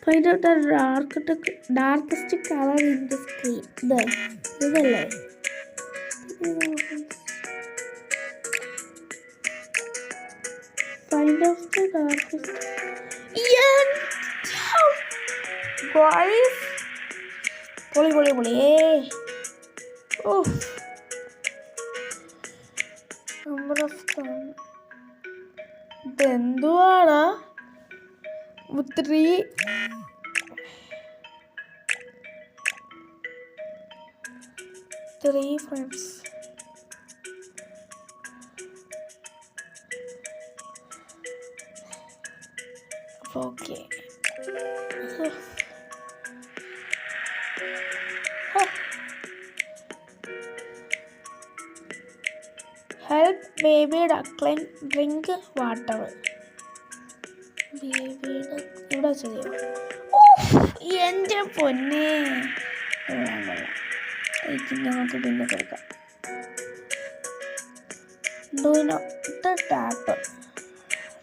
Find out the darkest color in the screen. ഇതല്ലേ Find out the darkest. Guys, പൊളി. Oh, number of times. ഇതെന്തുവാടാ? 3 friends. Okay. Help baby duckling drink water. Baby duck. ഇവിടെ ശരിയോ? എൻ്റെ പൊന്നെ. നമുക്ക് പിന്നെ കൊടുക്കാം.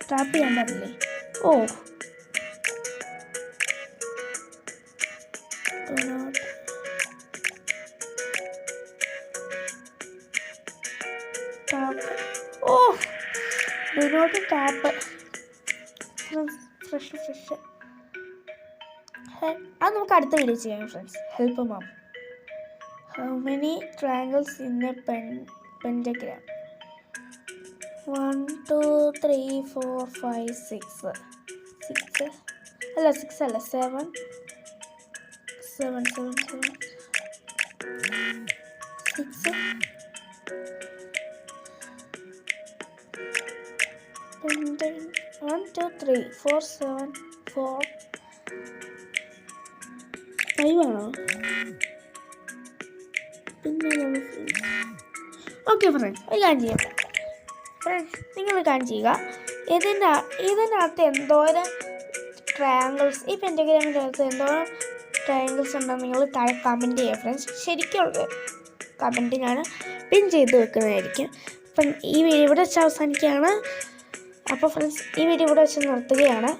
ടാപ്പ് ചെയ്യാൻ പറ്റില്ലേ? Do not tap. Fresh. അത് നമുക്ക് അടുത്ത വീഡിയോ ചെയ്യാം friends. Help ma'am. How many triangles in a pentagram? 1 2 3 4 5 6 അല്ല 6 അല്ല 7 6 1 2 3 4 7 4 5 ആണോ? ഓക്കെ ഫ്രണ്ട്സ്, ഒരു കാര്യം ചെയ്യാം. ഫ്രണ്ട്സ് നിങ്ങൾ കാര്യം ചെയ്യുക. ഇതിനകത്ത് എന്തോരം ട്രയാങ്കിൾസ്, ഈ പെൻറ്റഗ്രാമിൻ്റെ അകത്ത് എന്തോരം ട്രയാങ്കിൾസ് ഉണ്ടെന്ന് നിങ്ങൾ താഴെ കമൻറ്റ് ചെയ്യുക ഫ്രണ്ട്സ്. ശരിക്കുള്ള കമൻറ്റ് ഞാൻ പിൻ ചെയ്ത് വെക്കുന്നതായിരിക്കും. അപ്പം ഈ വീഡിയോ ഇവിടെ വെച്ച് അവസാനിക്കുകയാണ്. അപ്പോൾ ഫ്രണ്ട്സ് ഈ വീഡിയോ ഇവിടെ വെച്ച് നിർത്തുകയാണ്.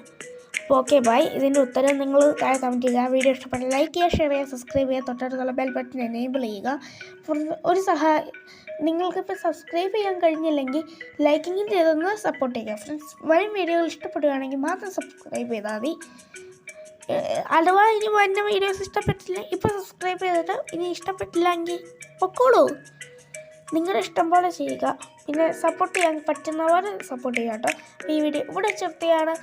അപ്പോൾ ഓക്കെ ബൈ. ഇതിൻ്റെ ഉത്തരം നിങ്ങൾ താഴെ കമൻറ്റ് ചെയ്യുക. വീഡിയോ ഇഷ്ടപ്പെട്ട ലൈക്ക് ചെയ്യുക, ഷെയർ ചെയ്യുക, സബ്സ്ക്രൈബ് ചെയ്യുക, തൊട്ടടുത്തുള്ള ബെൽ ബട്ടൺ എനേബിൾ ചെയ്യുക. ഒരു നിങ്ങൾക്കിപ്പോൾ സബ്സ്ക്രൈബ് ചെയ്യാൻ കഴിഞ്ഞില്ലെങ്കിൽ ലൈക്കിങ്ങും ചെയ്തൊന്ന് സപ്പോർട്ട് ചെയ്യുക ഫ്രണ്ട്സ്. വരും വീഡിയോകൾ ഇഷ്ടപ്പെടുകയാണെങ്കിൽ മാത്രം സബ്സ്ക്രൈബ് ചെയ്താൽ മതി. അഥവാ ഇനി വരുന്ന വീഡിയോസ് ഇഷ്ടപ്പെട്ടില്ല, ഇപ്പോൾ സബ്സ്ക്രൈബ് ചെയ്തിട്ട് ഇനി ഇഷ്ടപ്പെട്ടില്ലെങ്കിൽ പൊക്കോളൂ. നിങ്ങളുടെ ഇഷ്ടം പോലെ ചെയ്യുക. പിന്നെ സപ്പോർട്ട് ചെയ്യാൻ പറ്റുന്നവർ സപ്പോർട്ട് ചെയ്യുക കേട്ടോ. ഈ വീഡിയോ ഇവിടെ ചെറുതെയാണ്.